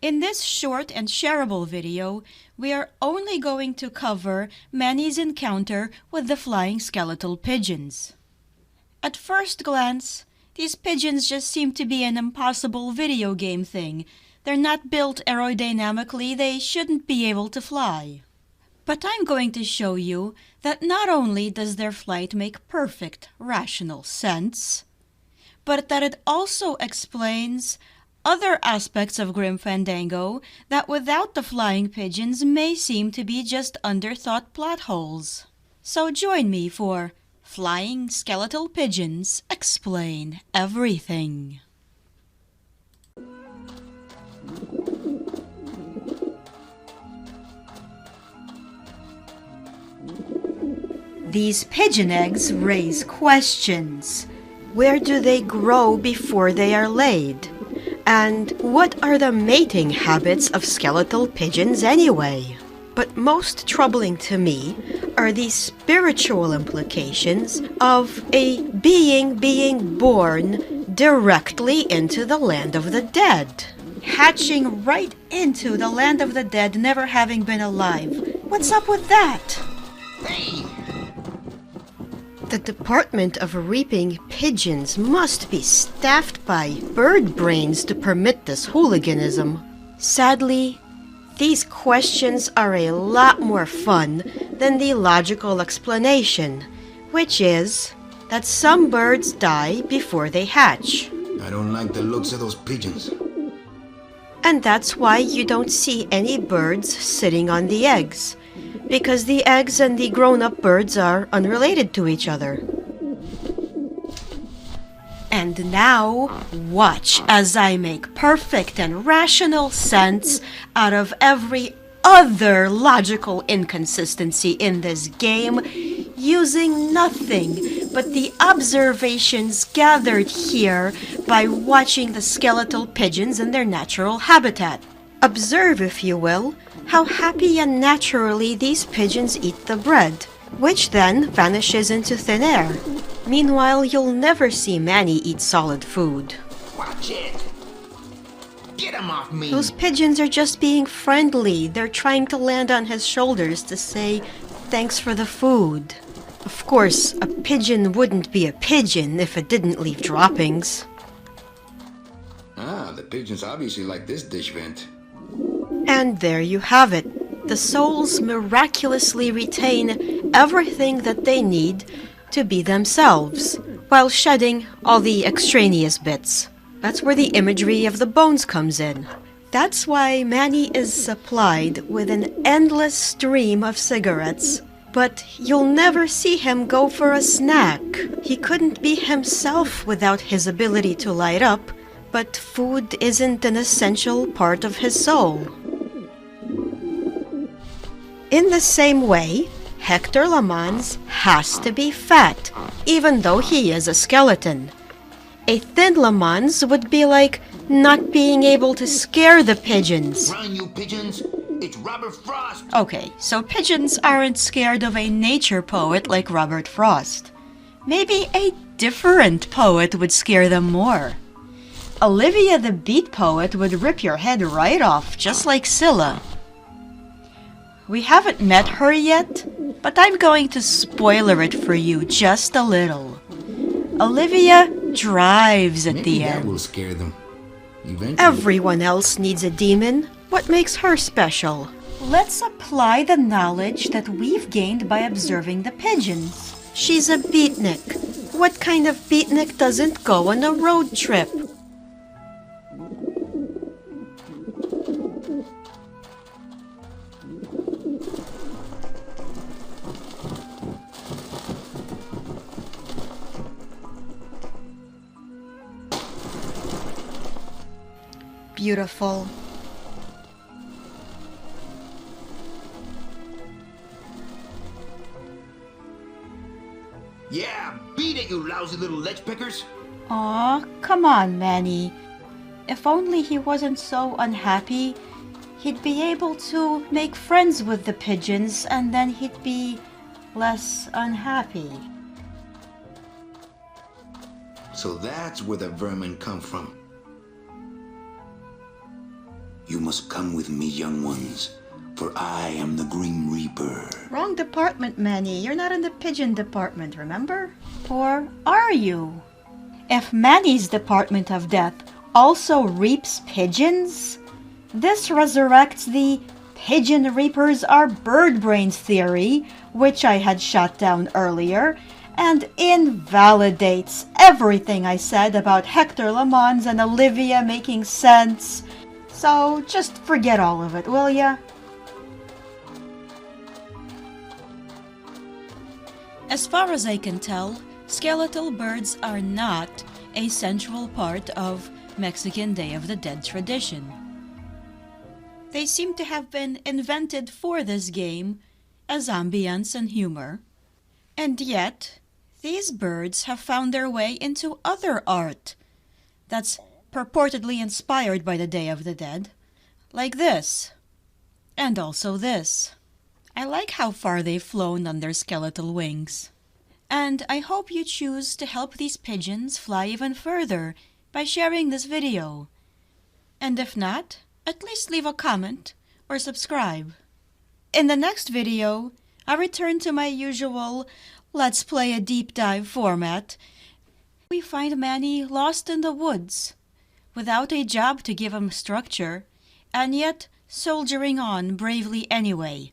In this short and shareable video, we are only going to cover Manny's encounter with the flying skeletal pigeons. At first glance, these pigeons just seem to be an impossible video game thing. They're not built aerodynamically, they shouldn't be able to fly. But I'm going to show you that not only does their flight make perfect, rational sense, but that it also explains other aspects of Grim Fandango that without the flying pigeons may seem to be just underthought plot holes. So join me for Flying Skeletal Pigeons Explain Everything. These pigeon eggs raise questions. Where do they grow before they are laid? And what are the mating habits of skeletal pigeons anyway? But most troubling to me are the spiritual implications of a being born directly into the land of the dead. Hatching right into the land of the dead, never having been alive. What's up with that? Hey! The Department of Reaping Pigeons must be staffed by bird brains to permit this hooliganism. Sadly, these questions are a lot more fun than the logical explanation, which is that some birds die before they hatch. I don't like the looks of those pigeons. And that's why you don't see any birds sitting on the eggs, because the eggs and the grown-up birds are unrelated to each other. And now, watch as I make perfect and rational sense out of every other logical inconsistency in this game, using nothing but the observations gathered here by watching the skeletal pigeons in their natural habitat. Observe, if you will, how happy and naturally these pigeons eat the bread, which then vanishes into thin air. Meanwhile, you'll never see Manny eat solid food. Watch it! Get him off me! Those pigeons are just being friendly. They're trying to land on his shoulders to say, thanks for the food. Of course, a pigeon wouldn't be a pigeon if it didn't leave droppings. Ah, the pigeons obviously like this dish vent. And there you have it. The souls miraculously retain everything that they need to be themselves, while shedding all the extraneous bits. That's where the imagery of the bones comes in. That's why Manny is supplied with an endless stream of cigarettes, but you'll never see him go for a snack. He couldn't be himself without his ability to light up, but food isn't an essential part of his soul. In the same way, Hector Lamans has to be fat, even though he is a skeleton. A thin Lamans would be like not being able to scare the pigeons. Run, you pigeons! It's Robert Frost! Okay, so pigeons aren't scared of a nature poet like Robert Frost. Maybe a different poet would scare them more. Olivia the Beat Poet would rip your head right off, just like Scylla. We haven't met her yet, but I'm going to spoiler it for you just a little. Olivia drives at Maybe the that end. will scare them. Eventually. Everyone else needs a demon. What makes her special? Let's apply the knowledge that we've gained by observing the pigeons. She's a beatnik. What kind of beatnik doesn't go on a road trip? Beautiful. Yeah, beat it, you lousy little ledge pickers! Aw, come on, Manny. If only he wasn't so unhappy, he'd be able to make friends with the pigeons and then he'd be less unhappy. So that's where the vermin come from. You must come with me, young ones, for I am the Grim Reaper. Wrong department, Manny. You're not in the pigeon department, remember? Or are you? If Manny's Department of Death also reaps pigeons, this resurrects the Pigeon Reapers are bird brains theory, which I had shot down earlier, and invalidates everything I said about Hector Lamons and Olivia making sense. So just forget all of it, will ya? As far as I can tell, skeletal birds are not a central part of Mexican Day of the Dead tradition. They seem to have been invented for this game as ambience and humor. And yet, these birds have found their way into other art that's purportedly inspired by the Day of the Dead, like this, and also this. I like how far they've flown on their skeletal wings. And I hope you choose to help these pigeons fly even further by sharing this video. And if not, at least leave a comment or subscribe. In the next video, I return to my usual Let's Play a Deep Dive format. We find Manny lost in the woods, without a job to give him structure, and yet soldiering on bravely anyway,